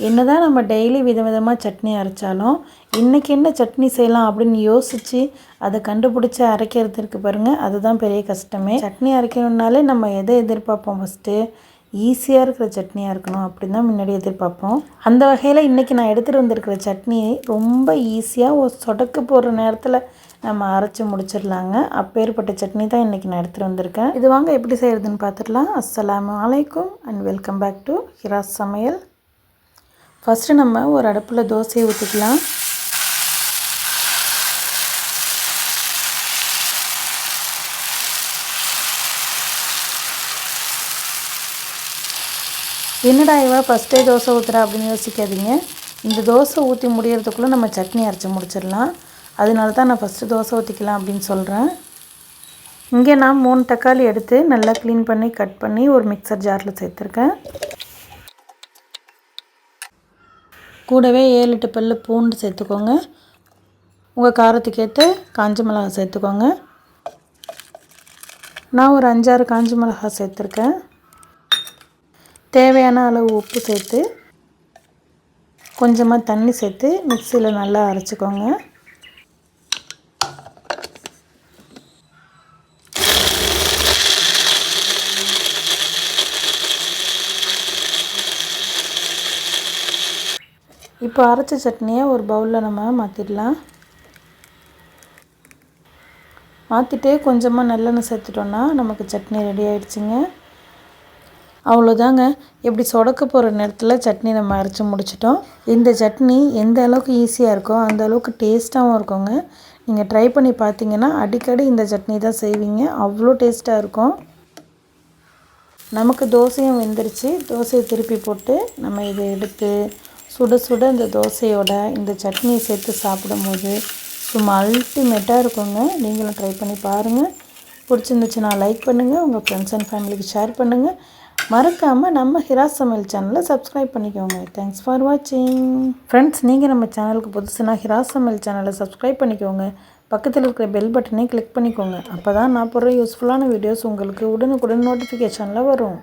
என்னதான் நம்ம டெய்லி விதவிதமாக சட்னி அரைச்சாலும் இன்றைக்கி என்ன சட்னி செய்யலாம் அப்படின்னு யோசித்து அதை கண்டுபிடிச்சி அரைக்கிறதுக்கு பாருங்கள், அதுதான் பெரிய கஷ்டமே. சட்னி அரைக்கணுன்னாலே நம்ம எதை எதிர்பார்ப்போம், ஃபஸ்ட்டு ஈஸியாக இருக்கிற சட்னியாக இருக்கணும் அப்படின்னு தான் முன்னாடி எதிர்பார்ப்போம். அந்த வகையில் இன்றைக்கி நான் எடுத்துகிட்டு வந்திருக்கிற சட்னி ரொம்ப ஈஸியாக ஒரு சொடக்கு போடுற நேரத்தில் நம்ம அரைச்சி முடிச்சிடலாங்க. அப்பேற்பட்ட சட்னி தான் இன்றைக்கி நான் எடுத்துகிட்டு வந்திருக்கேன். இது வாங்க எப்படி செய்கிறதுன்னு பார்த்துடலாம். அஸ்ஸலாமு அலைக்கும் and welcome back to Hira's சமையல். ஃபஸ்ட்டு நம்ம ஒரு அடுப்பில் தோசையை ஊற்றிக்கலாம். என்னடா இவ ஃபஸ்ட்டே தோசை ஊற்றுறா அப்படின்னு யோசிக்காதீங்க. இந்த தோசை ஊற்றி முடியறதுக்குள்ளே நம்ம சட்னி அரைச்சி முடிச்சிடலாம். அதனால தான் நான் ஃபஸ்ட்டு தோசை ஊற்றிக்கலாம் அப்படின்னு சொல்கிறேன். இங்கே நான் 3 தக்காளி எடுத்து நல்லா க்ளீன் பண்ணி கட் பண்ணி ஒரு மிக்சர் ஜாரில் சேர்த்துருக்கேன். கூடவே 7-8 பல்லு பூண்டு சேர்த்துக்கோங்க. உங்கள் காரத்துக்கு ஏற்ற காஞ்ச மிளகாய் சேர்த்துக்கோங்க. நான் ஒரு 5-6 காஞ்ச மிளகாய் சேர்த்துருக்கேன். தேவையான அளவு உப்பு சேர்த்து கொஞ்சமாக தண்ணி சேர்த்து மிக்சியில் நல்லா அரைச்சிக்கோங்க. இப்போ அரைச்ச சட்னியை ஒரு பவுலில் நம்ம மாற்றிடலாம். மாற்றிட்டு கொஞ்சமாக நல்லெண்ணெய் சேர்த்துட்டோன்னா நமக்கு சட்னி ரெடி ஆகிடுச்சிங்க. அவ்வளோதாங்க. எப்படி சொடக்க போகிற நேரத்தில் சட்னி நம்ம அரைச்சி முடிச்சிட்டோம். இந்த சட்னி எந்த அளவுக்கு ஈஸியாக இருக்கோ அந்த அளவுக்கு டேஸ்ட்டாகவும் இருக்குங்க. நீங்கள் ட்ரை பண்ணி பார்த்தீங்கன்னா அடிக்கடி இந்த சட்னி தான் செய்வீங்க, அவ்வளோ டேஸ்ட்டாக இருக்கும். நமக்கு தோசையும் வெந்துருச்சு. தோசையை திருப்பி போட்டு நம்ம இதை எடுத்து சுட சுட இந்த தோசையோட இந்த சட்னியை சேர்த்து சாப்பிடும்போது சும்மா அல்டிமேட்டாக இருக்குங்க. நீங்களும் ட்ரை பண்ணி பாருங்கள். பிடிச்சிருந்துச்சுன்னா லைக் பண்ணுங்கள், உங்கள் ஃப்ரெண்ட்ஸ் அண்ட் ஃபேமிலிக்கு ஷேர் பண்ணுங்கள். மறக்காமல் நம்ம ஹிராஸ் சமையல் சேனலை சப்ஸ்கிரைப் பண்ணிக்கோங்க. தேங்க்ஸ் ஃபார் வாட்சிங். ஃப்ரெண்ட்ஸ், நீங்கள் நம்ம சேனலுக்கு புதுசுனா ஹிராஸ் சமையல் சேனலை சப்ஸ்கிரைப் பண்ணிக்கோங்க. பக்கத்தில் இருக்கிற பெல் பட்டனை கிளிக் பண்ணிக்கோங்க. அப்போ தான் நான் போடுற யூஸ்ஃபுல்லான வீடியோஸ் உங்களுக்கு உடனுக்குடன் நோட்டிஃபிகேஷனில் வரும்.